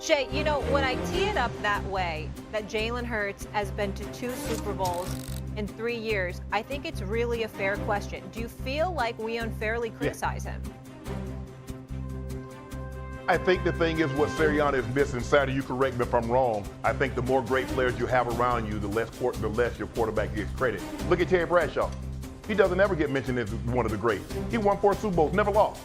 Shay, you know, when I tee it up that way, that Jalen Hurts has been to 2 Super Bowls in 3 years, I think it's really a fair question. Do you feel like we unfairly criticize him? I think the thing is what Sirianni is missing. Saturday, you correct me if I'm wrong. I think the more great players you have around you, the less your quarterback gets credit. Look at Terry Bradshaw. He doesn't ever get mentioned as one of the greats. He won 4 Super Bowls, never lost.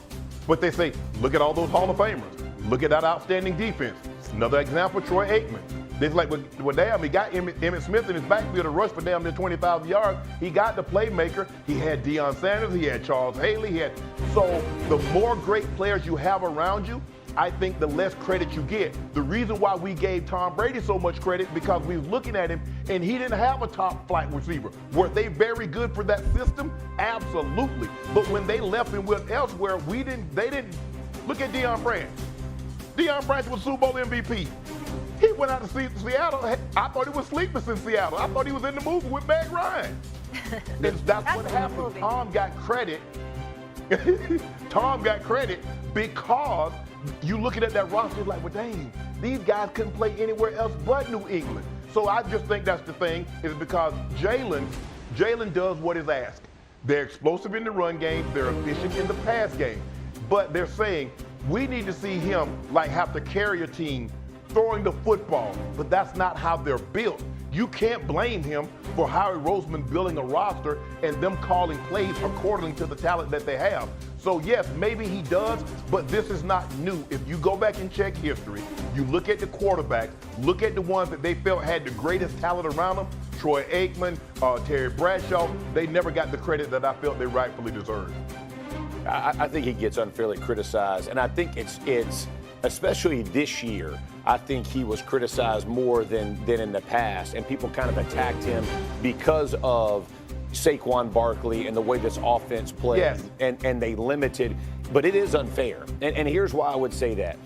But they say, look at all those Hall of Famers. Look at that outstanding defense. Another example, Troy Aikman. It's like, well, damn, he got Emmitt Smith in his backfield to rush for damn near 20,000 yards. He got the playmaker. He had Deion Sanders. He had Charles Haley. So the more great players you have around you, I think the less credit you get. The reason why we gave Tom Brady so much credit because we was looking at him and he didn't have a top flight receiver. Were they very good for that system? Absolutely. But when they left him with elsewhere, they didn't. Look at Deion Branch. Deion Branch was Super Bowl MVP. He went out to Seattle. I thought he was sleepless in Seattle. I thought he was in the movie with Meg Ryan. That's what happened. Tom got credit. Tom got credit because you looking at that roster like, well, dang, these guys couldn't play anywhere else but New England. So I just think that's the thing, is because Jalen does what is asked. They're explosive in the run game. They're efficient in the pass game. But they're saying we need to see him like have to carry a team throwing the football. But that's not how they're built. You can't blame him for Howie Roseman building a roster and them calling plays according to the talent that they have. So yes, maybe he does, but this is not new. If you go back and check history, you look at the quarterbacks, look at the ones that they felt had the greatest talent around them, Troy Aikman, Terry Bradshaw, they never got the credit that I felt they rightfully deserved. I think he gets unfairly criticized, and I think it's especially this year, I think he was criticized more than in the past, and people kind of attacked him because of Saquon Barkley and the way this offense plays, yes. and they limited, but it is unfair. And here's why I would say that.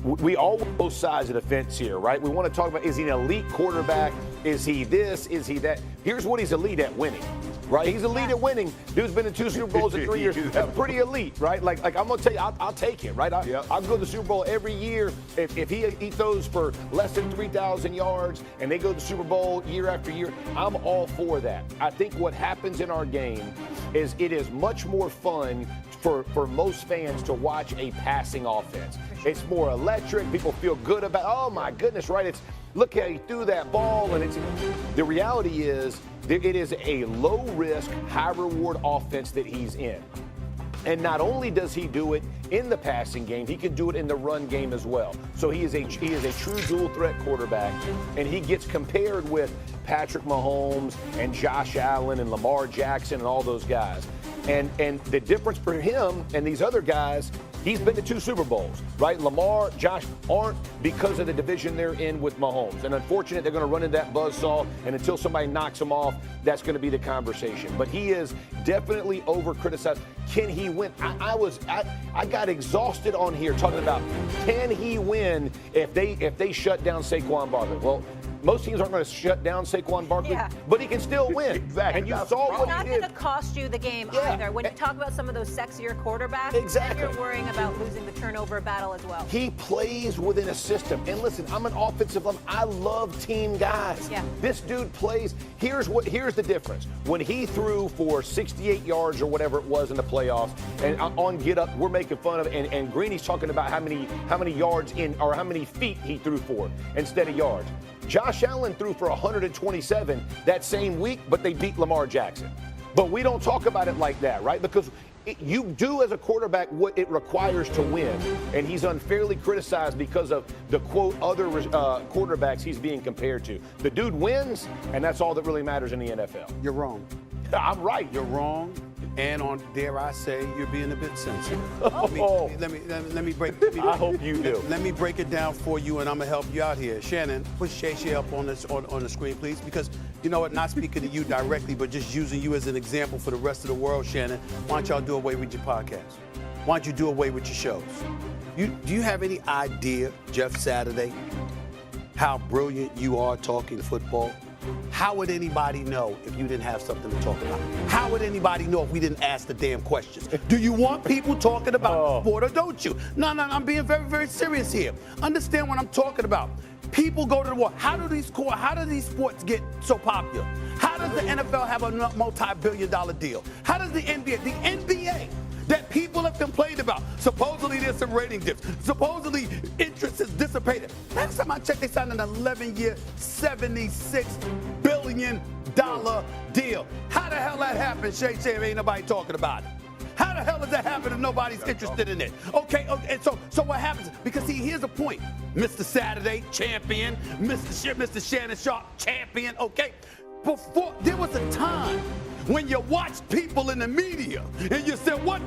We all want both sides of the fence here, right? We want to talk about, is he an elite quarterback? Is he this? Is he that? Here's what he's elite at: winning. Right, he's elite at winning. Dude's been in 2 Super Bowls in 3 years. That's pretty elite, right? Like I'm gonna tell you, I'll take it, right? I'll go to the Super Bowl every year if he throws for less than 3,000 yards and they go to the Super Bowl year after year. I'm all for that. I think what happens in our game is it is much more fun for most fans to watch a passing offense. It's more electric. People feel good about. Oh my goodness, right? It's look how he threw that ball, and the reality is. It is a low-risk, high-reward offense that he's in. And not only does he do it in the passing game, he can do it in the run game as well. So he is a true dual-threat quarterback, and he gets compared with Patrick Mahomes and Josh Allen and Lamar Jackson and all those guys. And the difference for him and these other guys, he's been to 2 Super Bowls, right? Lamar, Josh aren't because of the division they're in with Mahomes. And unfortunately, they're going to run into that buzzsaw, and until somebody knocks him off, that's going to be the conversation. But he is definitely over-criticized. Can he win? I got exhausted on here talking about, can he win if they shut down Saquon Barkley? Well, most teams aren't going to shut down Saquon Barkley, but he can still win. Exactly. And you saw what he did. It's not going to cost you the game either. When you talk about some of those sexier quarterbacks, then you're worrying about losing the turnover battle as well. He plays within a system. And listen, I'm an offensive lineman. I love team guys. Yeah. This dude plays. Here's the difference. When he threw for 68 yards or whatever it was in the playoffs, and on Get Up, we're making fun of it, and Greeny's talking about how many yards or how many feet he threw for instead of yards. Josh Allen threw for 127 that same week, but they beat Lamar Jackson. But we don't talk about it like that, right? Because you do as a quarterback what it requires to win, and he's unfairly criticized because of the, quote, other quarterbacks he's being compared to. The dude wins, and that's all that really matters in the NFL. You're wrong. I'm right. You're wrong. And on, dare I say, you're being a bit sensitive. Let me break. I hope you do. Let me break it down for you, and I'm gonna help you out here. Shannon, put Shay up on the screen, please, because you know what? Not speaking to you directly, but just using you as an example for the rest of the world, Shannon. Why don't y'all do away with your podcast? Why don't you do away with your shows? Do you have any idea, Jeff Saturday, how brilliant you are talking football? how would anybody know if you didn't have something to talk about? How would anybody know if we didn't ask the damn questions? Do you want people talking about the sport or don't you? No, I'm being very, very serious here. Understand what I'm talking about. People go to the war. How do these sports get so popular? How does the NFL have a multi-billion-dollar deal? How does the NBA that people have complained about, supposedly there's some rating dips, supposedly interest has dissipated. Last time I checked, they signed an 11-year, $76 billion deal. How the hell that happened, Shay? Ain't nobody talking about it. How the hell does that happen if nobody's interested in it? Okay, and so what happens? Because see, here's the point. Mr. Saturday, champion. Mr. Shannon, Sharpe, champion. Okay, before there was a time when you watched people in the media and you said, what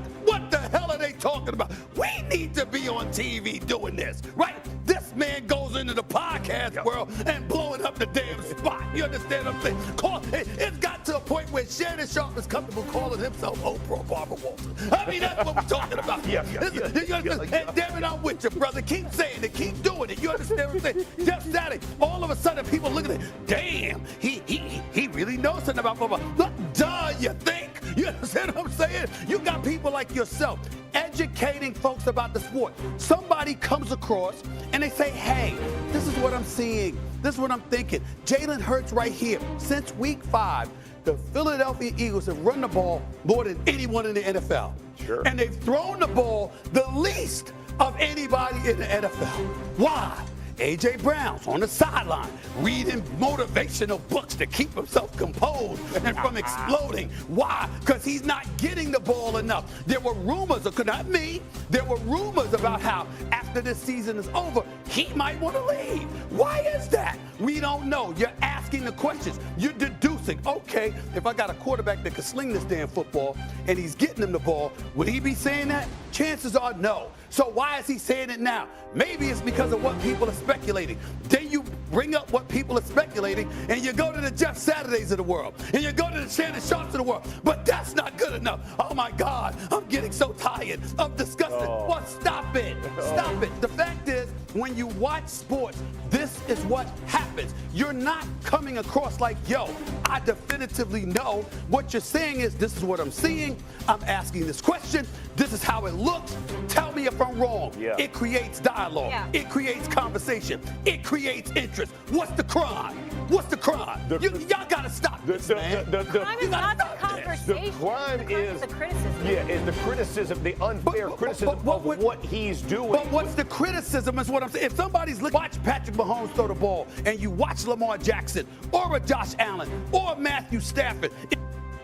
the hell are they talking about? We need to be on TV doing this, right? This man goes into the podcast world and blowing up the damn spot. You understand what I'm saying? It's got to a point where Shannon Sharpe is comfortable calling himself Oprah Barbara Walters. I mean, that's what we're talking about. And damn it, I'm with you, brother. Keep saying it. Keep doing it. You understand what I'm saying? Just Saturday, all of a sudden, people look at it. Damn, he really knows something about football. Look, duh, you think? You understand what I'm saying? You got people like yourself educating folks about the sport. Somebody comes across and they say, hey, this is what I'm seeing. This is what I'm thinking. Jalen Hurts right here. Since week 5, the Philadelphia Eagles have run the ball more than anyone in the NFL. Sure. And they've thrown the ball the least of anybody in the NFL. Why? A.J. Brown's on the sideline reading motivational books to keep himself composed and from exploding. Why? Because he's not getting the ball enough. There were rumors, not me, there were rumors about how after this season is over, he might want to leave. Why is that? We don't know. You're asking the questions. You're deducing, okay, if I got a quarterback that can sling this damn football and he's getting him the ball, would he be saying that? Chances are no. So why is he saying it now? Maybe it's because of what people are speculating. Then you bring up what people are speculating, and you go to the Jeff Saturdays of the world, and you go to the Shannon Sharpes of the world. But that's not good enough. Oh, my God, I'm getting so tired of discussing. Well, stop it. Stop it. The fact is, when you watch sports, this is what happens. You're not coming across like, yo, I definitively know. What you're saying is, this is what I'm seeing. I'm asking this question. This is how it looks. Tell me if I'm wrong. Yeah. It creates dialogue. Yeah. It creates conversation. It creates interest. What's the crime? What's the crime? Y'all got to stop this, man. The crime is not the conversation. The crime is the criticism. Yeah, is the criticism, the unfair criticism of what he's doing. But what's the criticism is what I'm saying. If somebody's watch Patrick Mahomes throw the ball and you watch Lamar Jackson or a Josh Allen or Matthew Stafford,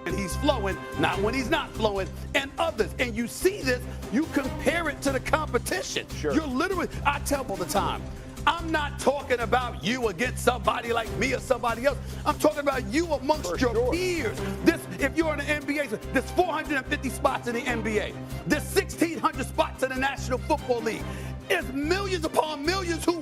and he's flowing, not when he's not flowing, and others. And you see this, you compare it to the competition. Sure. You're literally, I tell all the time, I'm not talking about you against somebody like me or somebody else. I'm talking about you amongst your peers. If you're in the NBA, there's 450 spots in the NBA. There's 1,600 spots in the National Football League. It's millions upon millions who